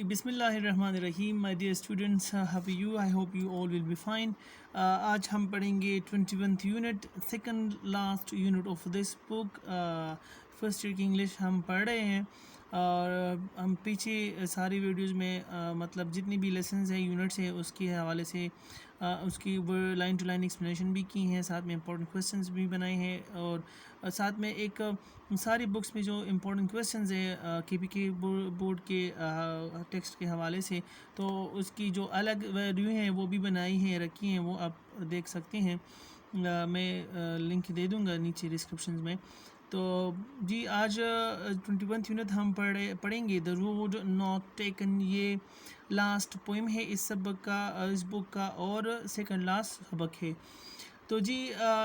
بسم اللہ الرحمن الرحیم. My dear students, how are you? I hope you all will be fine. آج ہم پڑھیں گے 21th unit, second last unit of this book. First year کی انگلش ہم پڑھ رہے ہیں اور ہم پیچھے ساری ویڈیوز میں مطلب جتنی بھی لیسنز ہیں یونٹس ہیں اس کے حوالے سے اس کی لائن ٹو لائن ایکسپلینیشن بھی کی ہیں, ساتھ میں امپورٹنٹ کویسچنز بھی بنائے ہیں اور ساتھ میں ایک ساری بکس میں جو امپورٹنٹ کویسچنز ہیں کے پی کے بورڈ کے ٹیکسٹ کے حوالے سے, تو اس کی جو الگ ویڈیو ہیں وہ بھی بنائی ہیں, رکھی ہیں, وہ آپ دیکھ سکتے ہیں. میں لنک دے دوں گا نیچے ڈسکرپشنز میں. تو جی آج 21th یونٹ ہم پڑھیں گے دا روڈ ناٹ ٹیکن. یہ لاسٹ پوئم ہے اس سبق کا, اس بک کا, اور سیکنڈ لاسٹ سبق ہے. تو جی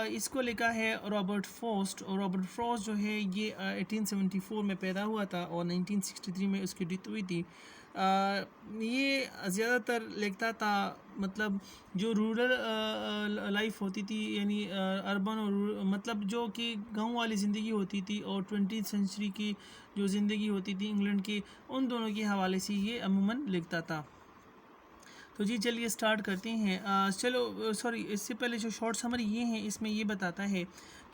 اس کو لکھا ہے رابرٹ فروسٹ, اور رابرٹ فروسٹ جو ہے یہ 1874 میں پیدا ہوا تھا اور 1963 میں اس کی ڈیتھ ہوئی تھی. یہ زیادہ تر لکھتا تھا مطلب جو رورل لائف ہوتی تھی, یعنی اربن اور مطلب جو کہ گاؤں والی زندگی ہوتی تھی اور 20th سینچری کی جو زندگی ہوتی تھی انگلینڈ کی, ان دونوں کے حوالے سے یہ عموماً لکھتا تھا. تو جی چلیے سٹارٹ کرتے ہیں. چلو سوری, اس سے پہلے جو شارٹ سمری یہ ہیں اس میں یہ بتاتا ہے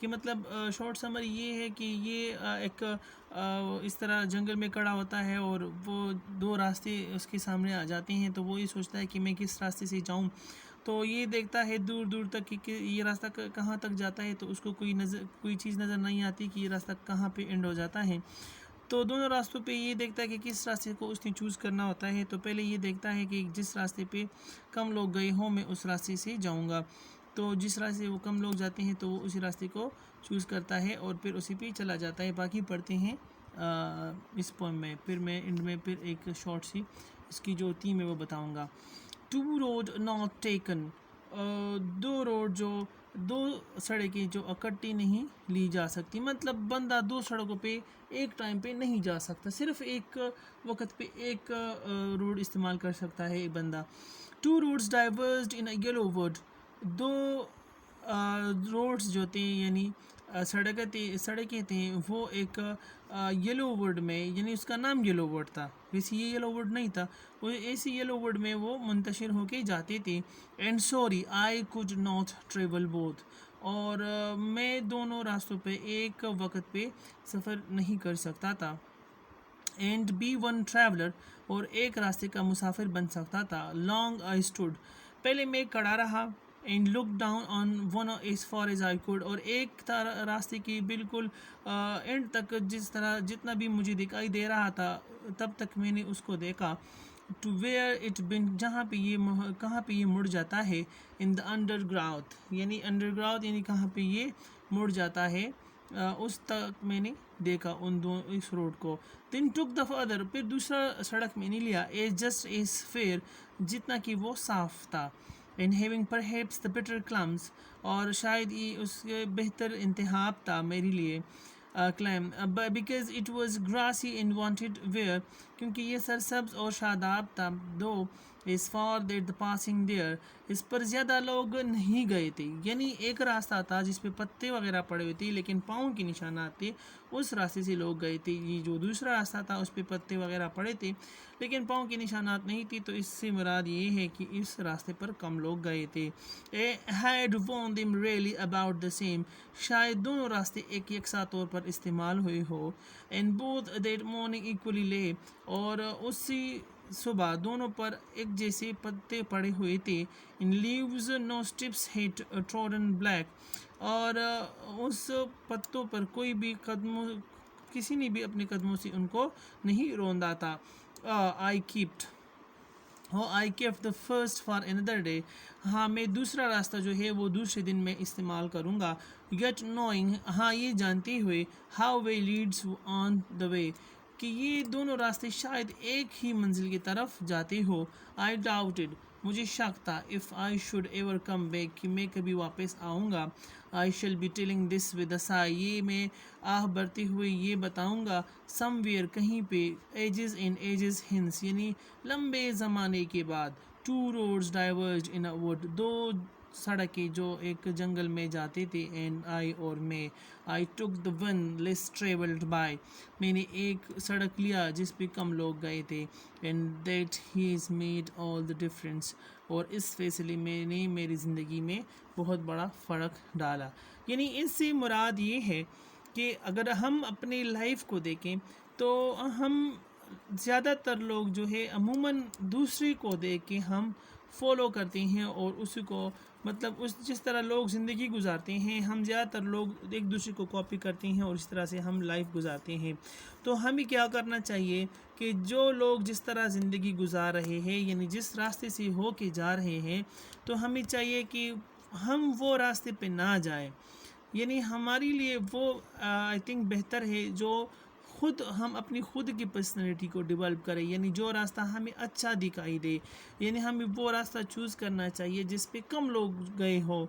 کہ مطلب شارٹ سمری یہ ہے کہ یہ ایک اس طرح جنگل میں کھڑا ہوتا ہے اور وہ دو راستے اس کے سامنے آ جاتے ہیں, تو وہ یہ سوچتا ہے کہ میں کس راستے سے جاؤں. تو یہ دیکھتا ہے دور دور تک کہ یہ راستہ کہاں تک جاتا ہے, تو اس کو کوئی چیز نظر نہیں آتی کہ یہ راستہ کہاں پہ اینڈ ہو جاتا ہے. تو دونوں راستوں پہ یہ دیکھتا ہے کہ کس راستے کو اس نے چوز کرنا ہوتا ہے. تو پہلے یہ دیکھتا ہے کہ جس راستے پہ کم لوگ گئے ہوں میں اس راستے سے جاؤں گا. تو جس راستے وہ کم لوگ جاتے ہیں تو وہ اسی راستے کو چوز کرتا ہے اور پھر اسی پہ چلا جاتا ہے. باقی پڑھتے ہیں اس پوئم میں, پھر میں اینڈ میں پھر ایک شارٹ سی اس کی جو تھیم ہے وہ بتاؤں گا. ٹو روڈ ناٹ ٹیکن, دو سڑکیں جو اکٹھی نہیں لی جا سکتی, مطلب بندہ دو سڑکوں پہ ایک ٹائم پہ نہیں جا سکتا, صرف ایک وقت پہ ایک روڈ استعمال کر سکتا ہے ایک بندہ. Two roads diverged in a yellow wood, دو روڈز جو تھے یعنی سڑکیں تھیں وہ ایک یلو ورڈ میں, یعنی اس کا نام یلو ورڈ تھا, ویسے یہ یلو ورڈ نہیں تھا, وہ ایسی یلو ورڈ میں وہ منتشر ہو کے جاتے تھے. And sorry I could not travel both, اور میں دونوں راستوں پہ ایک وقت پہ سفر نہیں کر سکتا تھا. اینڈ بی ون ٹریولر, اور ایک راستے کا مسافر بن سکتا تھا. لانگ آئی اسٹوڈ, پہلے میں کھڑا رہا. And look down on one as far as I could, اور ایک تھا راستے کی بالکل اینڈ تک جتنا بھی مجھے دکھائی دے رہا تھا تب تک میں نے اس کو دیکھا. ٹو ویئر اٹ بن, کہاں پہ یہ مڑ جاتا ہے. ان دا انڈر گراؤنڈ, یعنی انڈر گراؤنڈ یعنی کہاں پہ یہ مڑ جاتا ہے, اس تک میں نے دیکھا اس روڈ کو. دین ٹک دا فادر, پھر دوسرا سڑک میں نے لیا. ایز جسٹ ایز فیئر, جتنا کہ وہ صاف تھا. And having perhaps the better claims, اور شاید یہ اس کے بہتر انتخاب تھا میرے لیے. Claim because it was grassy and wanted wear, کیونکہ یہ سرسبز اور شاداب تھا. Though as for that the passing there, اس پر زیادہ لوگ نہیں گئے تھے, یعنی ایک راستہ تھا جس پہ پتے وغیرہ پڑے ہوئے تھے لیکن پاؤں کے نشانات تھے, اس راستے سے لوگ گئے تھے. یہ جو دوسرا راستہ تھا اس پہ پتے وغیرہ پڑے تھے لیکن پاؤں کے نشانات نہیں تھے, تو اس سے مراد یہ ہے کہ اس راستے پر کم لوگ گئے تھے. had worn them really about the same, شاید دونوں راستے ایک یکساں طور پر استعمال ہوئے ہو. and both that morning equally lay, اور اسی صبح دونوں پر ایک جیسے پتے پڑے ہوئے تھے. in leaves no steps had trodden black, اور اس پتوں پر کسی نے بھی اپنے قدموں سے ان کو نہیں روندا تھا. I kept the first for another day, ہاں میں دوسرا راستہ جو ہے وہ دوسرے دن میں استعمال کروں گا. Yet knowing, ہاں یہ جانتے ہوئے, how way leads on the way, کہ یہ دونوں راستے شاید ایک ہی منزل کی طرف جاتے ہو. I doubted, مجھے شک تھا. If I should ever come back, کہ میں کبھی واپس آؤں گا. I shall be telling this with a sigh, یہ میں آہ بھرتے ہوئے یہ بتاؤں گا. Somewhere, کہیں پہ. Ages and ages hence, یعنی لمبے زمانے کے بعد. Two roads diverged in a wood, دو سڑکیں جو ایک جنگل میں جاتے تھے. And I took the one less travelled by. میں نے ایک سڑک لیا جس پہ کم لوگ گئے تھے. And that has made all the difference. اور اس فیصلے میں نے میری زندگی میں بہت بڑا فرق ڈالا. یعنی اس سے مراد یہ ہے کہ اگر ہم اپنی لائف کو دیکھیں تو ہم زیادہ تر لوگ جو ہے عموماً دوسرے کو دیکھ کے ہم فالو کرتے ہیں اور اسی کو مطلب جس طرح لوگ زندگی گزارتے ہیں ہم زیادہ تر لوگ ایک دوسرے کو کاپی کرتے ہیں اور اس طرح سے ہم لائف گزارتے ہیں. تو ہمیں کیا کرنا چاہیے کہ جو لوگ جس طرح زندگی گزار رہے ہیں یعنی جس راستے سے ہو کے جا رہے ہیں تو ہمیں چاہیے کہ ہم وہ راستے پہ نہ جائیں. یعنی ہمارے لیے وہ آئی تھنک بہتر ہے جو ہم اپنی خود کی پرسنالٹی کو ڈیولپ کریں. یعنی جو راستہ ہمیں اچھا دکھائی دے یعنی ہمیں وہ راستہ چوز کرنا چاہیے جس پہ کم لوگ گئے ہو.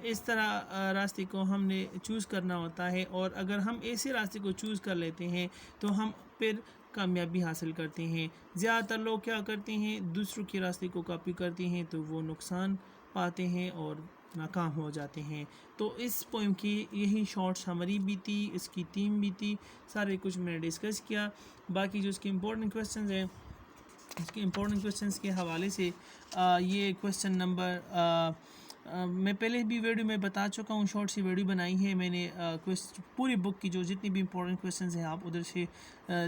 اس طرح راستے کو ہم نے چوز کرنا ہوتا ہے اور اگر ہم ایسے راستے کو چوز کر لیتے ہیں تو ہم پھر کامیابی حاصل کرتے ہیں. زیادہ تر لوگ کیا کرتے ہیں دوسروں کے راستے کو کاپی کرتے ہیں تو وہ نقصان پاتے ہیں اور ناکام ہو جاتے ہیں. تو اس پوئم کی یہی شارٹ سمری بھی تھی, اس کی تھیم بھی تھی, سارے کچھ میں نے ڈسکس کیا. باقی جو اس کے امپورٹنٹ کویسچنز ہیں اس کے امپورٹنٹ کویسچنز کے حوالے سے یہ کویسچن نمبر میں پہلے بھی ویڈیو میں بتا چکا ہوں, شارٹ سی ویڈیو بنائی ہے میں نے پوری بک کی جو جتنی بھی امپورٹنٹ کویسچنز ہیں آپ ادھر سے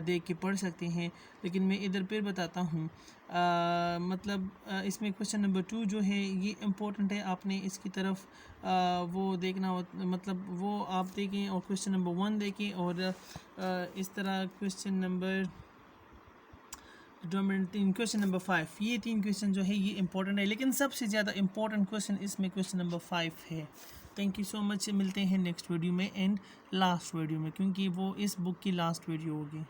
دیکھ کے پڑھ سکتے ہیں. لیکن میں ادھر پھر بتاتا ہوں. مطلب اس میں کویسچن نمبر 2 جو ہے یہ امپورٹنٹ ہے, آپ نے اس کی طرف وہ دیکھنا مطلب وہ آپ دیکھیں اور کویسچن نمبر 1 دیکھیں اور اس طرح کویسچن نمبر 5 یہ 3 کویسچن جو ہے یہ امپورٹنٹ ہے لیکن سب سے زیادہ امپورٹنٹ کویسچن اس میں کویسچن نمبر 5 ہے. تھینک یو سو مچ. ملتے ہیں نیکسٹ ویڈیو میں اینڈ لاسٹ ویڈیو میں کیونکہ وہ اس بک کی لاسٹ ویڈیو ہوگی.